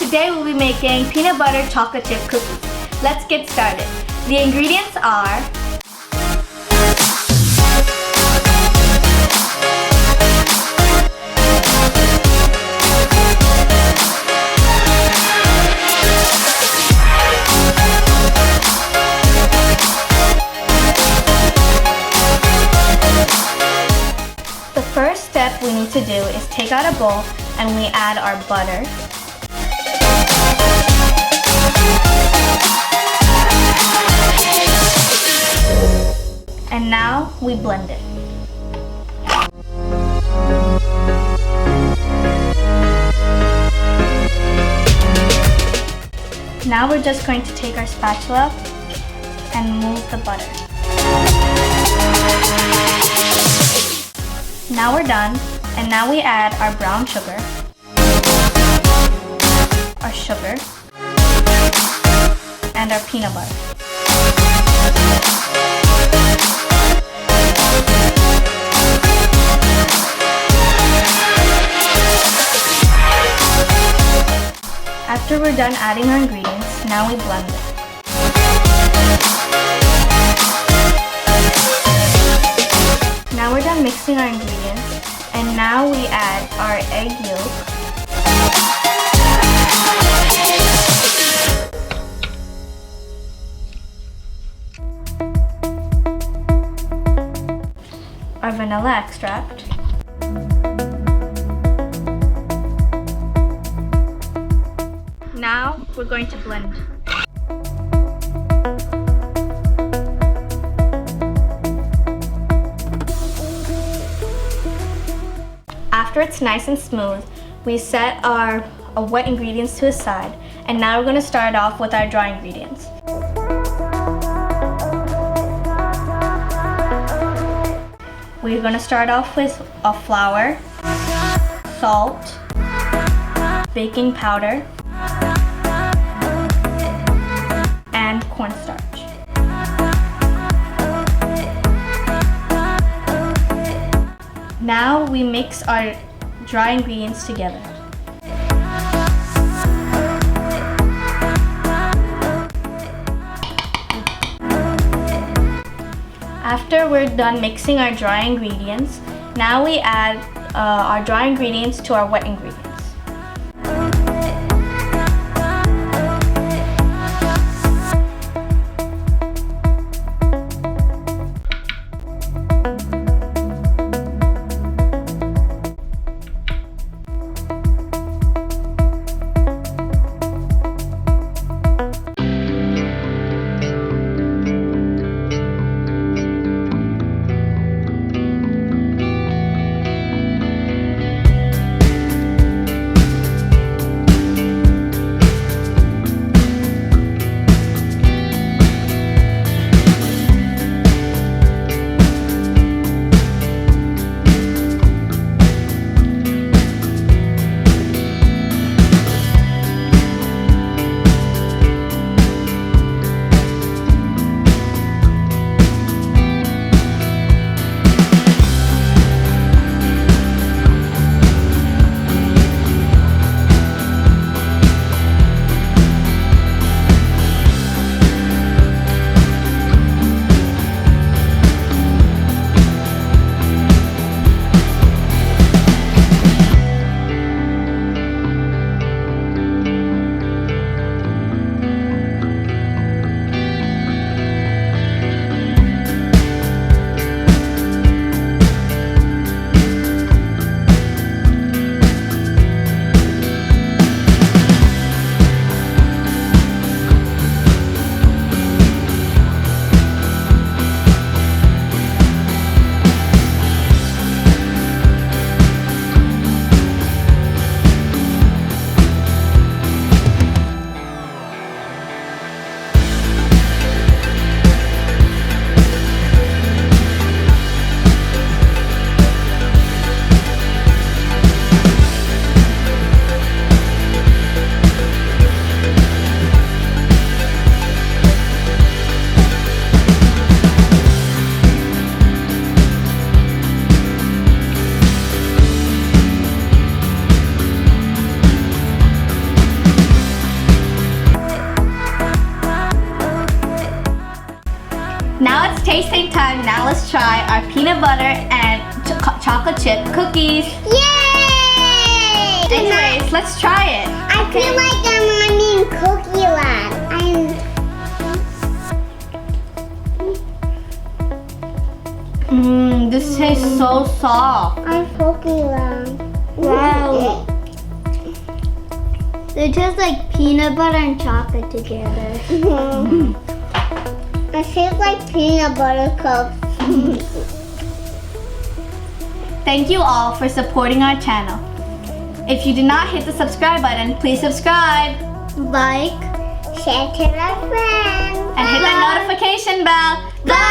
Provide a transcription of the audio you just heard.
Today we'll be making peanut butter chocolate chip cookies. Let's get started. The ingredients are the first step we need to do is take out a bowl and we add our butter. And now we blend it. Now we're just going to take our spatula and move the butter. Now we're done, and now we add our brown sugar, our sugar, and our peanut butter. After we're done adding our ingredients, now we blend it. Now we're done mixing our ingredients, and now we add our egg yolk, our vanilla extract, now we're going to blend. After it's nice and smooth, we set our wet ingredients to the side, and now we're going to start off with our dry ingredients. We're going to start off with a flour, salt, baking powder, and cornstarch. Now we mix our dry ingredients together. After we're done mixing our dry ingredients, now we add our dry ingredients to our wet ingredients. now it's tasting time. Now let's try our peanut butter and chocolate chip cookies. Yay! Anyways, let's try it. I feel like I'm in Cookie Land. This tastes so soft. I'm Cookie Land. Wow. They taste like peanut butter and chocolate together. It tastes like peanut butter cups. Thank you all for supporting our channel. If you did not hit the subscribe button, please subscribe. Like, Share to your friends. And hit that notification bell. Bye!